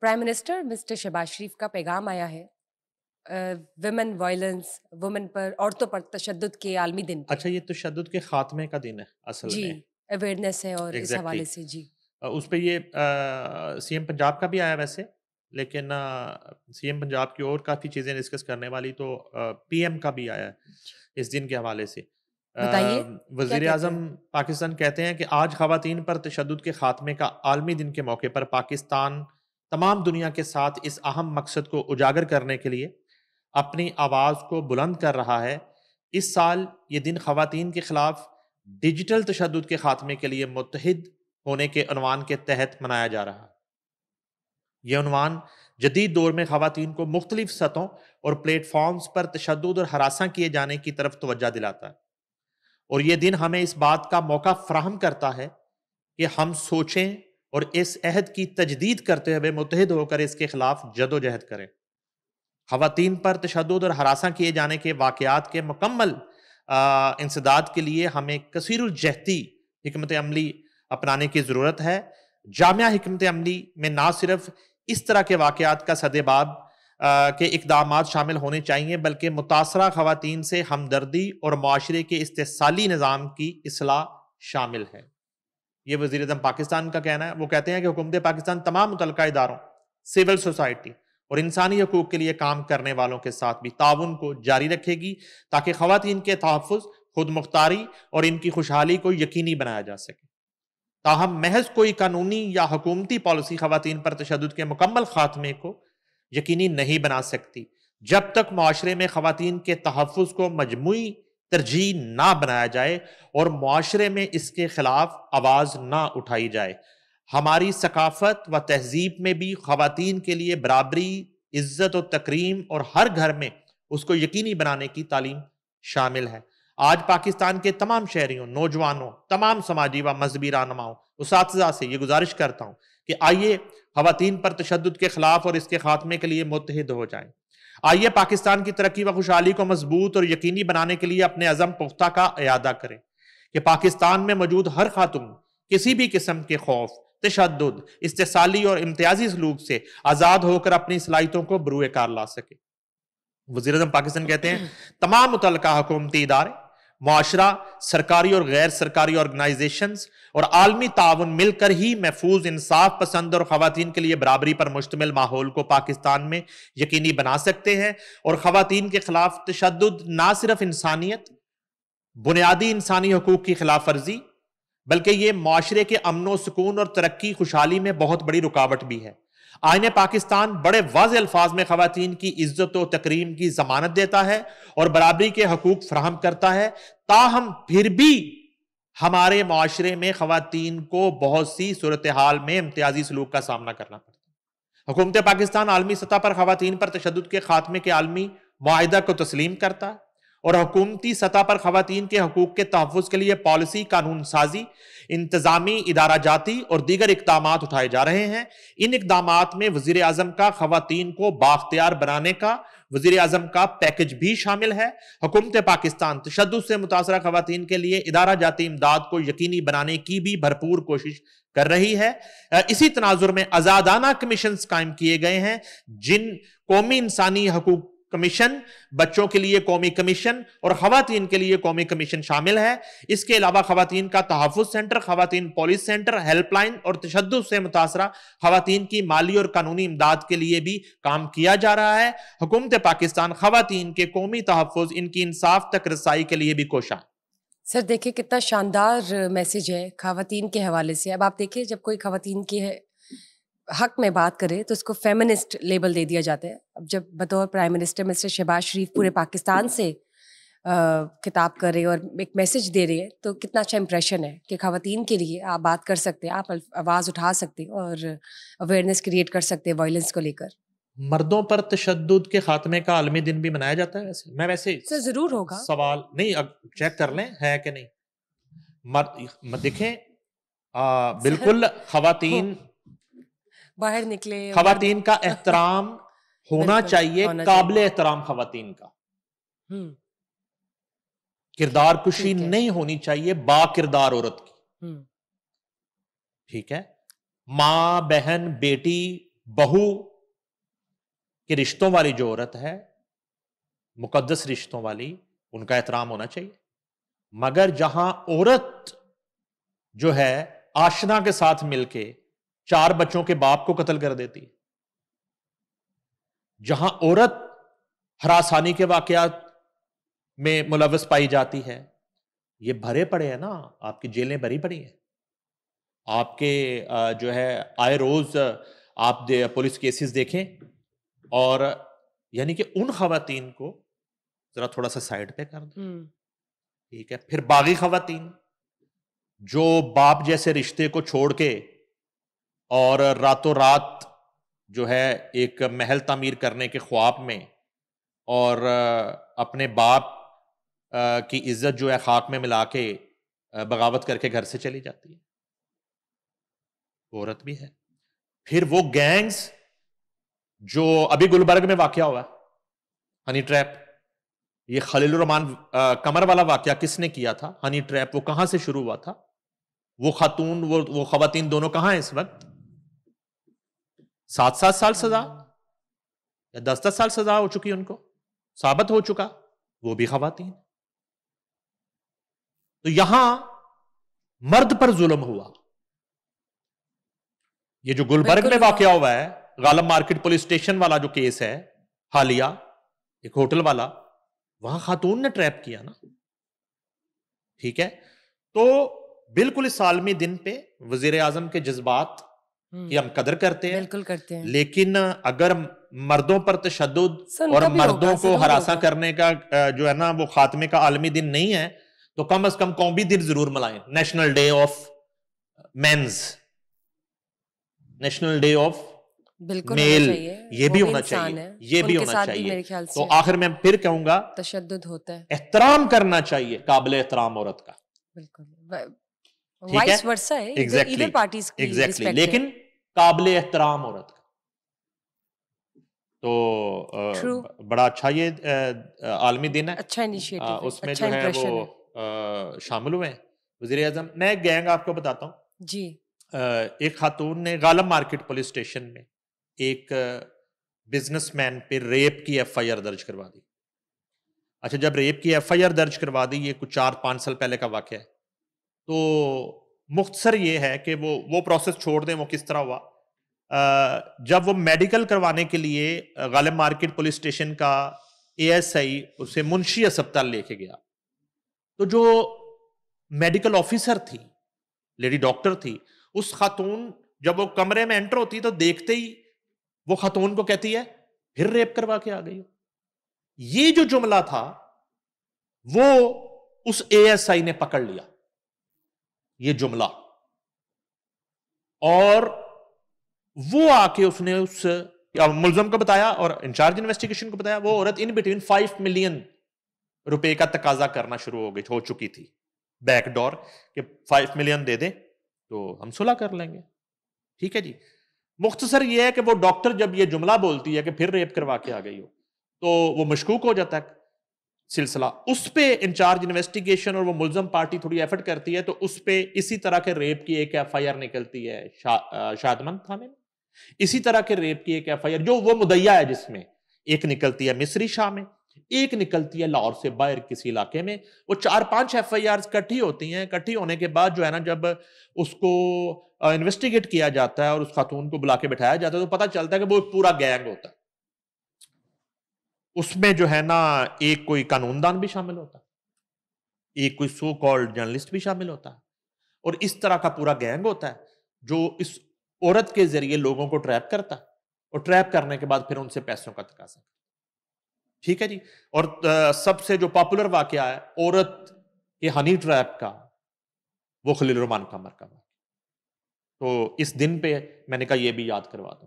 Prime minister mister Shahbaz शरीफ का पैगाम आया है विमेन वायलेंस, वुमेन पर, औरतों पर तशद्दुद के आलमी दिन पे। अच्छा, ये तशद्दुद के खात्मे का दिन है असल जी, में। अवेयरनेस है और इस एग्जैक्टली हवाले से जी। उस पे ये सीएम पंजाब का भी आया वैसे, लेकिन सीएम पंजाब की और काफ़ी चीज़ें डिस्कस करने वाली तो पीएम का भी आया है इस दिन के हवाले से। बताइए क्या वज़ीर कहते आज़म हैं? पाकिस्तान कहते हैं कि आज ख़वातीन पर तशद्दुद के खात्मे का आलमी दिन के मौके पर पाकिस्तान तमाम दुनिया के साथ इस अहम मकसद को उजागर करने के लिए अपनी आवाज़ को बुलंद कर रहा है। इस साल ये दिन ख़वातीन के ख़िलाफ़ डिजिटल तशद्दुद के खात्मे के लिए मुत्तहिद होने के उन्वान के तहत मनाया जा रहा है। यह उन्वान जदीद दौर में ख़वातीन को मुख्तलिफ सतहों और प्लेटफॉर्म्स पर तशद्दुद और हरासा किए जाने की तरफ तवज्जो दिलाता है, और यह दिन हमें इस बात का मौका फराहम करता है कि हम सोचें और इस अहद की तजदीद करते हुए मुत्तहिद होकर इसके खिलाफ जदोजहद करें। ख़वातीन पर तशद्दुद और हरासा किए जाने के वाक़यात के मुकम्मल इंसदाद के लिए हमें कसीरुल जहती हिकमत अमली अपनाने की ज़रूरत है। जामिया हिकमत अमली में ना सिर्फ इस तरह के वाक़यात का सदेबाब के इक़दामात शामिल होने चाहिए, बल्कि मुतासरा ख़वातीन से हमदर्दी और मुआशरे के इस्तेसाली निज़ाम की इस्लाह शामिल है। ये वज़ीर आज़म पाकिस्तान का कहना है। वो कहते हैं कि हुकूमत पाकिस्तान तमाम मुतल्लिका इदारों, सिविल सोसाइटी और इंसानी हकूक़ के लिए काम करने वालों के साथ भी ताउन को जारी रखेगी, ताकि ख़वातीन के तहफ़्फ़ुज़, खुद मुख्तारी और इनकी खुशहाली को यकीनी बनाया जा सके। ताहम महज कोई कानूनी या हुकूमती पॉलिसी ख़वातीन पर तशद्दुद के मुकम्मल खात्मे को यकीनी नहीं बना सकती, जब तक मुआशरे में ख़वातीन के तहफ़्फ़ुज़ को मजमूई तरजीह ना बनाया जाए और मुआशरे में इसके खिलाफ आवाज़ ना उठाई जाए। हमारी सकाफत व तहजीब में भी ख़वातीन के लिए बराबरी, इज्जत और तकरीम और हर घर में उसको यकीनी बनाने की तालीम शामिल है। आज पाकिस्तान के तमाम शहरियों, नौजवानों, तमाम समाजी व मजहबी रहनुमाओं, उसातिज़ा से ये गुजारिश करता हूँ कि आइए ख़वातीन पर तशद्दुद के खिलाफ और इसके खात्मे के लिए मुत्तहिद हो जाएं। आइए पाकिस्तान की तरक्की व खुशहाली को मजबूत और यकीनी बनाने के लिए अपने अज़म पुख्ता का इयादा करें कि पाकिस्तान में मौजूद हर खातून किसी भी किस्म के खौफ, तशद्दुद, इस्तेसाली और इम्तियाजी सलूक से आज़ाद होकर अपनी सलाहियतों को बरूए कार ला सके। वज़ीर आज़म पाकिस्तान कहते हैं तमाम मुतल्लिका हुकूमती इदारे, मुआशरा, सरकारी और गैर सरकारी ऑर्गेनाइजेशंस और आलमी ताउन मिलकर ही महफूज, इंसाफ पसंद और ख़वातीन के लिए बराबरी पर मुश्तमिल माहौल को पाकिस्तान में यकीनी बना सकते हैं। और ख़वातीन के खिलाफ तशद्दुद ना सिर्फ इंसानियत, बुनियादी इंसानी हकूक़ की खिलाफ वर्जी, बल्कि ये मुआशरे के अमन सुकून और तरक्की खुशहाली में बहुत बड़ी रुकावट भी है। आईने पाकिस्तान बड़े वाज़े अल्फाज में ख़वातीन की इज्जत और तकरीम की ज़मानत देता है और बराबरी के हकूक़ फराहम करता है, ताहम फिर भी हमारे मुआशरे में ख़वातीन को बहुत सी सूरत हाल में इम्तियाजी सलूक का सामना करना पड़ता है। हुकूमत पाकिस्तान आलमी सतह पर ख़वातीन पर तशद्दुद के खात्मे के आलमी मुआहिदा को तस्लीम करता है और हुकूमती सतह पर ख़वातीन के हकूक़ के तहफ़्फ़ुज़ के लिए पॉलिसी, कानून साजी, इंतज़ामी, इदारा जाती और दीगर इक़दामात उठाए जा रहे हैं। इन इक़दामात में वज़ीर आज़म का ख़वातीन को बाख्तियार बनाने का वज़ीर आज़म का पैकेज भी शामिल है। हुकूमत पाकिस्तान तशद्दुद से मुतासरा ख़वातीन के लिए इदारा जाती इमदाद को यकीनी बनाने की भी भरपूर कोशिश कर रही है। इसी तनाजुर में आज़ादाना कमीशन कायम किए गए हैं, जिन कौमी इंसानी हकूक़ कमीशन, बच्चों के लिए कौमी कमीशन और ख़वातीन के लिए कौमी कमीशन शामिल है। इसके अलावा ख़वातीन का तहफ़्फ़ुज़ सेंटर, ख़वातीन पुलिस सेंटर, हेल्पलाइन और तशद्दुद से मुतासरा ख़वातीन की माली और कानूनी इमदाद के लिए भी काम किया जा रहा है। हुकूमत पाकिस्तान ख़वातीन के कौमी तहफ़्फ़ुज़, इनकी इंसाफ तक रसाई के लिए भी कोशा है। सर देखिए कितना शानदार मैसेज है ख़वातीन के हवाले से। अब आप देखिए जब कोई ख़वातीन के हक में बात करे तो उसको फेमिनिस्ट लेबल दे दिया जाता है। अब जब बतौर प्राइम मिनिस्टर मिस्टर शहबाज शरीफ पूरे पाकिस्तान से खिताब कर रहे हैं और एक मैसेज दे रहे हैं, तो कितना अच्छा इंप्रेशन है कि ख़वातीन के लिए आप बात कर सकते हैं, आप आवाज़ उठा सकते हैं और अवेयरनेस क्रिएट कर सकते हैं वायलेंस को लेकर। मर्दों पर तशद्दुद के खात्मे का आलमी दिन भी मनाया जाता है वैसे? मैं वैसे सर ज़रूर होगा। सवाल नहीं, अब चेक कर लें है कि नहीं। देखें बिल्कुल ख़वातीन बाहर निकले, ख़वातीन का एहतराम होना चाहिए, काबिल एहतराम ख़वातीन का। किरदार कुशी नहीं होनी चाहिए बा किरदार औरत की। ठीक है, माँ, बहन, बेटी, بہو کے رشتوں والی جو عورت ہے، مقدس رشتوں والی، ان کا احترام ہونا چاہیے. مگر جہاں عورت جو ہے آشنا کے ساتھ مل کے 4 بچوں کے باپ کو قتل کر دیتی ہے، جہاں عورت ہراسانی کے واقعات میں ملوث پائی جاتی ہے، یہ بھرے پڑے ہیں نا، آپ کی جیلیں بھری پڑی ہیں. آپ کے جو ہے آئے روز آپ پولیس کیسز دیکھیں، اور یعنی کہ ان خواتین کو ذرا تھوڑا سا سائڈ پہ کر دیں. ٹھیک ہے. پھر باغی خواتین جو باپ جیسے رشتے کو چھوڑ کے اور راتوں رات جو ہے ایک محل تعمیر کرنے کے خواب میں اور اپنے باپ کی عزت جو ہے خاک میں ملا کے بغاوت کر کے گھر سے چلی جاتی ہے، عورت بھی ہے. پھر وہ گینگز جو ابھی گلبرگ میں واقعہ ہوا ہے، ہنی ٹریپ، یہ خلیل الرحمان قمر والا واقعہ کس نے کیا تھا؟ ہنی ٹریپ وہ کہاں سے شروع ہوا تھا؟ وہ خاتون وہ خواتین دونوں کہاں ہیں اس وقت؟ 7 سال سزا یا 10 سال سزا ہو چکی ان کو، ثابت ہو چکا، وہ بھی خواتین. تو یہاں مرد پر ظلم ہوا. یہ جو گلبرگ میں واقعہ ہوا ہے، غالب مارکیٹ پولیس اسٹیشن والا جو کیس ہے حالیہ، ایک ہوٹل والا، وہاں خاتون نے ٹریپ کیا نا. ٹھیک ہے. تو بالکل اس عالمی دن پہ وزیر اعظم کے جذبات کی ہم قدر کرتے ہیں، بالکل کرتے ہیں، لیکن اگر مردوں پر تشدد اور مردوں کو ہراساں کرنے کا جو ہے نا وہ خاتمے کا عالمی دن نہیں ہے، تو کم از کم قومی دن ضرور منائیں. National day of men's, national day of male, یہ بھی ہونا چاہیے، یہ بھی ہونا چاہیے. تو آخر میں پھر کہوں گا تشدد ہوتا ہے، احترام کرنا چاہیے قابل احترام عورت کا. بالکل وائس ورسا ہے، ایگزیکٹلی، لیکن قابل احترام عورت کا. تو بڑا اچھا یہ عالمی دن ہے، اچھا انیشیٹو، اس میں جو ہے وہ شامل ہوئے ہیں وزیر اعظم. میں ایک گینگ آپ کو بتاتا ہوں جی. ایک خاتون نے غالب مارکیٹ پولیس اسٹیشن میں ایک بزنس مین پہ ریپ کی ایف آئی آر درج کروا دی. اچھا، جب ریپ کی ایف آئی آر درج کروا دی، یہ کچھ 4-5 سال پہلے کا واقعہ ہے، تو مختصر یہ ہے کہ وہ پروسیس چھوڑ دیں، وہ کس طرح ہوا. جب وہ میڈیکل کروانے کے لیے غالب مارکیٹ پولیس اسٹیشن کا اے ایس آئی اسے منشی اسپتال لے کے گیا، تو جو میڈیکل آفیسر تھی، لیڈی ڈاکٹر تھی، اس خاتون جب وہ کمرے میں انٹر ہوتی تو دیکھتے ہی وہ خاتون کو کہتی ہے پھر ریپ کروا کے آ گئی ہو. یہ جو جملہ تھا وہ اس اے ایس آئی نے پکڑ لیا، یہ جملہ، اور وہ آ کے اس نے اس ملزم کو بتایا اور انچارج انویسٹیگیشن کو بتایا. وہ عورت ان بٹوین 5 ملین روپے کا تقاضا کرنا شروع ہو چکی تھی، بیک ڈور، کہ 5 ملین دے دیں تو ہم صلح کر لیں گے. ٹھیک ہے جی. مختصر یہ ہے کہ وہ ڈاکٹر جب یہ جملہ بولتی ہے کہ پھر ریپ کروا کے آ گئی ہو، تو وہ مشکوک ہو جاتا ہے سلسلہ. اس پہ انچارج انویسٹیگیشن اور وہ ملزم پارٹی تھوڑی ایفرٹ کرتی ہے، تو اس پہ اسی طرح کے ریپ کی ایک ایف آئی آر نکلتی ہے شادمند تھانے میں. اسی طرح کے ریپ کی ایک ایف آئی آر جو وہ مدعیا ہے، جس میں ایک نکلتی ہے مصری شاہ میں، ایک نکلتی ہے لاہور سے باہر کسی علاقے میں. وہ 4-5 ایف آئی آر کٹھی ہوتی ہیں. کٹھی ہونے کے بعد جو ہے نا، جب اس کو انویسٹیگیٹ کیا جاتا ہے اور اس خاتون کو بلا کے بٹھایا جاتا ہے، تو پتہ چلتا ہے کہ وہ ایک پورا گینگ ہوتا ہے. اس میں جو ہے نا ایک کوئی قانون دان بھی شامل ہوتا ہے، ایک کوئی سو کالڈ جرنلسٹ بھی شامل ہوتا ہے، اور اس طرح کا پورا گینگ ہوتا ہے جو اس عورت کے ذریعے لوگوں کو ٹریپ کرتا ہے، اور ٹریپ کرنے کے بعد پھر ان سے پیسوں کا تقاضا کرتا ہے. ٹھیک ہے جی. اور سب سے جو پاپولر واقعہ ہے عورت کے ہنی ٹریپ کا، وہ خلیل الرحمان قمر کا واقعہ. تو اس دن پہ میں نے کہا یہ بھی یاد کروا دوں.